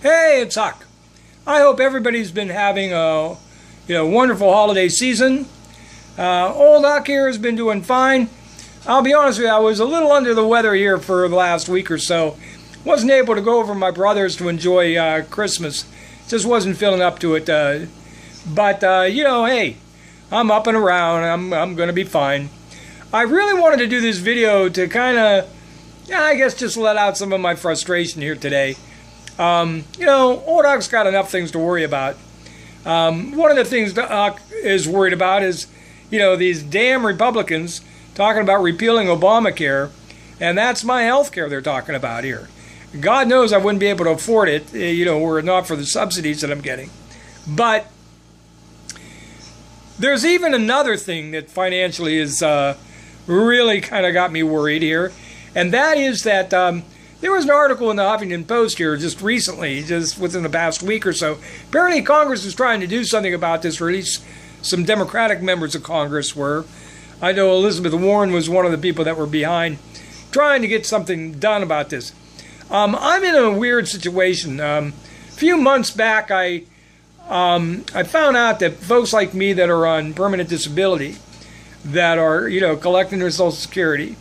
Hey, it's Huck. I hope everybody's been having a wonderful holiday season. Old Huck here has been doing fine. I'll be honest with you, I was a little under the weather here for the last week or so. Wasn't able to go over to my brother's to enjoy Christmas. Just wasn't feeling up to it. But hey, I'm up and around. I'm going to be fine. I really wanted to do this video to kind of, I guess, just let out some of my frustration here today. Old Huck's got enough things to worry about. One of the things that Huck is worried about is, these damn Republicans talking about repealing Obamacare, and that's my health care they're talking about here. God knows I wouldn't be able to afford it, were it not for the subsidies that I'm getting. But there's even another thing that financially is really kind of got me worried here, and that is that there was an article in the Huffington Post here just recently, just within the past week or so. Apparently Congress is trying to do something about this, or at least some Democratic members of Congress were. I know Elizabeth Warren was one of the people that were behind trying to get something done about this. I'm in a weird situation. A few months back, I found out that folks like me that are on permanent disability, that are, collecting their Social Security,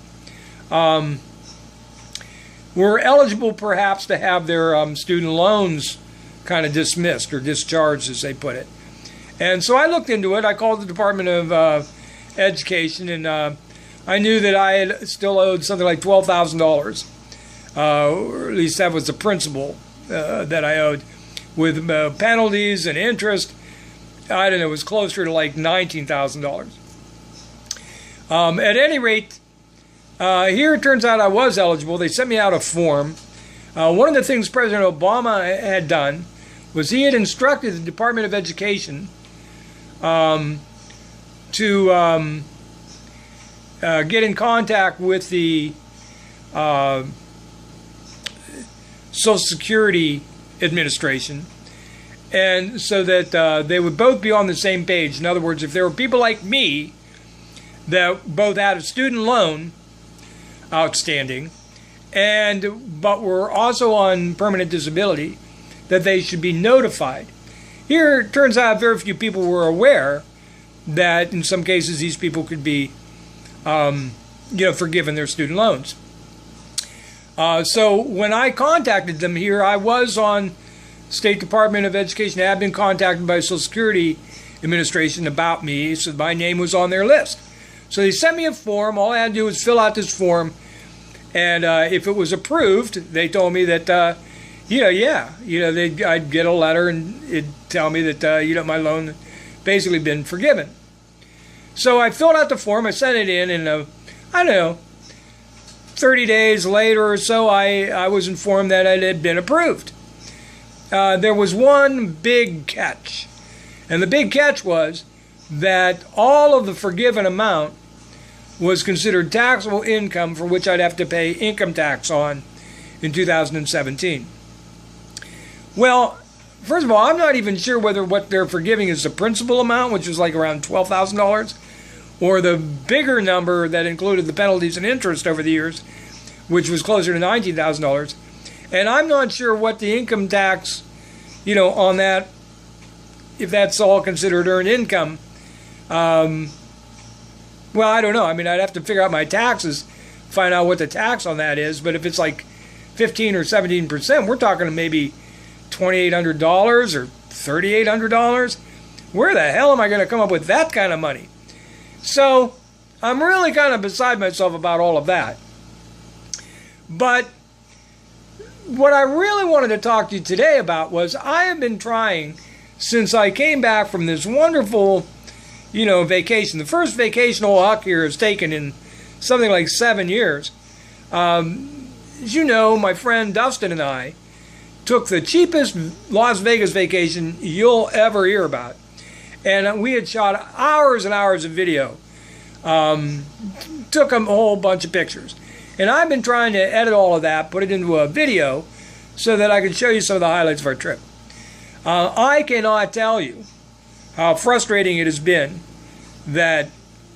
were eligible perhaps to have their student loans kind of dismissed or discharged, as they put it. And so I looked into it. I called the Department of Education, and I knew that I had still owed something like $12,000, or at least that was the principal that I owed, with penalties and interest. I don't know, it was closer to like $19,000. At any rate, here it turns out I was eligible. They sent me out a form. One of the things President Obama had done was he had instructed the Department of Education to get in contact with the Social Security Administration, and so that they would both be on the same page. In other words, if there were people like me that both had a student loan outstanding but were also on permanent disability, that they should be notified. Here it turns out very few people were aware that in some cases these people could be forgiven their student loans. So when I contacted them here, I was on State Department of Education. I had been contacted by Social Security Administration about me, so my name was on their list. So they sent me a form. All I had to do was fill out this form, and if it was approved, they told me that I'd get a letter and it'd tell me that my loan had basically been forgiven. So I filled out the form. I sent it in, and 30 days later or so, I was informed that it had been approved. There was one big catch, and the big catch was that all of the forgiven amount was considered taxable income for which I'd have to pay income tax on in 2017. Well, first of all, I'm not even sure whether what they're forgiving is the principal amount, which was like around $12,000, or the bigger number that included the penalties and interest over the years, which was closer to $19,000. And I'm not sure what the income tax, on that, if that's all considered earned income. Well, I don't know. I mean, I'd have to figure out my taxes, find out what the tax on that is. But if it's like 15 or 17%, we're talking maybe $2,800 or $3,800. Where the hell am I going to come up with that kind of money? So I'm really kind of beside myself about all of that. But what I really wanted to talk to you today about was I have been trying since I came back from this wonderful, vacation. The first vacation old Huck here has taken in something like 7 years. As you know, my friend Dustin and I took the cheapest Las Vegas vacation you'll ever hear about. And we had shot hours and hours of video. Took a whole bunch of pictures. And I've been trying to edit all of that, put it into a video, so that I can show you some of the highlights of our trip. I cannot tell you how frustrating it has been that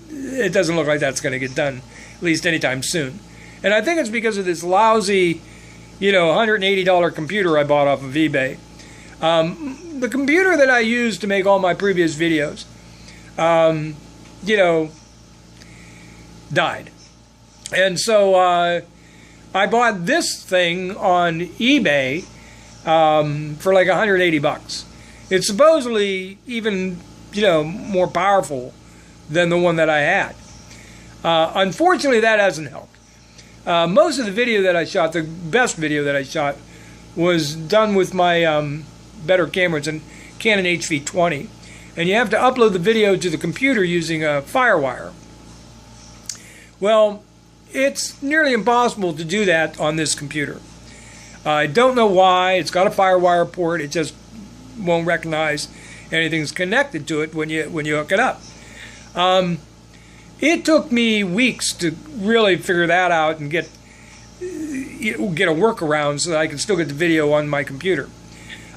it doesn't look like that's going to get done, at least anytime soon. And I think it's because of this lousy $180 computer I bought off of eBay. The computer that I used to make all my previous videos, died. And so I bought this thing on eBay for like $180. It's supposedly even, more powerful than the one that I had. Unfortunately, that hasn't helped. Most of the video that I shot, the best video that I shot, was done with my better camera. It's a Canon HV20. And you have to upload the video to the computer using a FireWire. Well, it's nearly impossible to do that on this computer. I don't know why. It's got a FireWire port. It just won't recognize anything's connected to it when you hook it up. It took me weeks to really figure that out and get a workaround so that I could still get the video on my computer.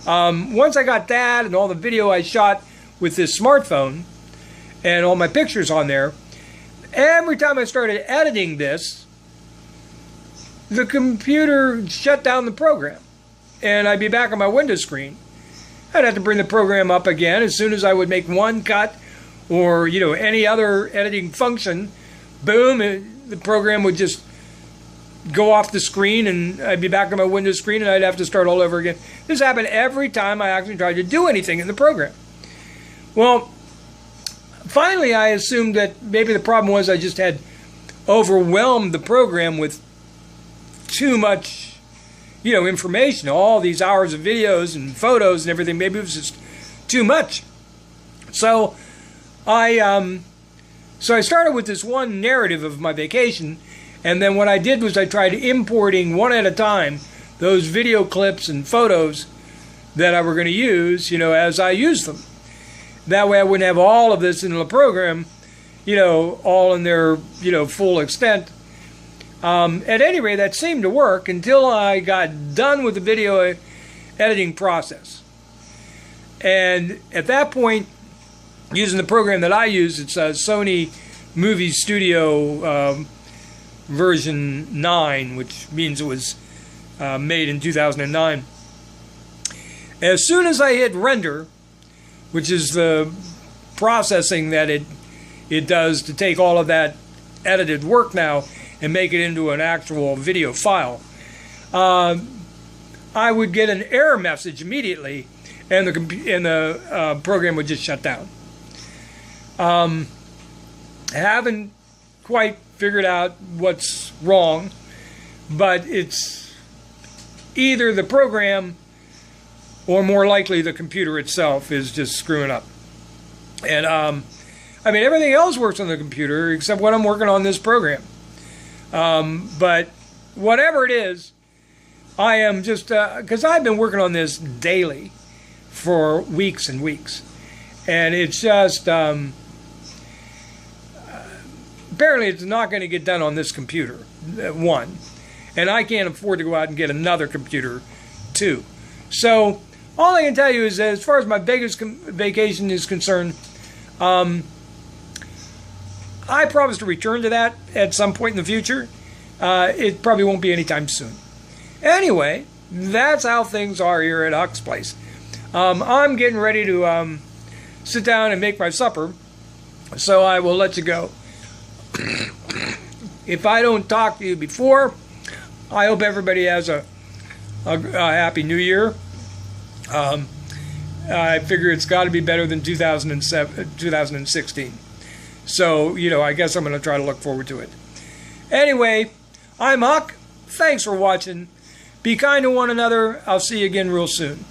Once I got that and all the video I shot with this smartphone and all my pictures on there, every time I started editing this, the computer shut down the program. And I'd be back on my Windows screen. I'd have to bring the program up again as soon as I would make one cut or, any other editing function. Boom, the program would just go off the screen and I'd be back on my Windows screen and I'd have to start all over again. This happened every time I actually tried to do anything in the program. Well, finally I assumed that maybe the problem was I just had overwhelmed the program with too much, information, all these hours of videos and photos and everything. Maybe it was just too much. So I started with this one narrative of my vacation, and then what I did was I tried importing one at a time those video clips and photos that I were going to use, as I used them. That way I wouldn't have all of this in the program, all in their, full extent. At any rate, that seemed to work until I got done with the video editing process. And at that point, using the program that I use, it's a Sony Movie Studio version 9, which means it was made in 2009. As soon as I hit render, which is the processing that it does to take all of that edited work now and make it into an actual video file, I would get an error message immediately, and the program would just shut down. I haven't quite figured out what's wrong, but it's either the program or more likely the computer itself is just screwing up. And everything else works on the computer except when I'm working on this program. But whatever it is, I am just, because I've been working on this daily for weeks and weeks. And it's just, apparently it's not going to get done on this computer, one. And I can't afford to go out and get another computer, two. So all I can tell you is that as far as my biggest vacation is concerned, I promise to return to that at some point in the future. It probably won't be anytime soon. Anyway, that's how things are here at Huck's place. I'm getting ready to sit down and make my supper, so I will let you go. If I don't talk to you before, I hope everybody has a happy new year. I figure it's got to be better than 2016. So, I guess I'm going to try to look forward to it. Anyway, I'm Huck. Thanks for watching. Be kind to one another. I'll see you again real soon.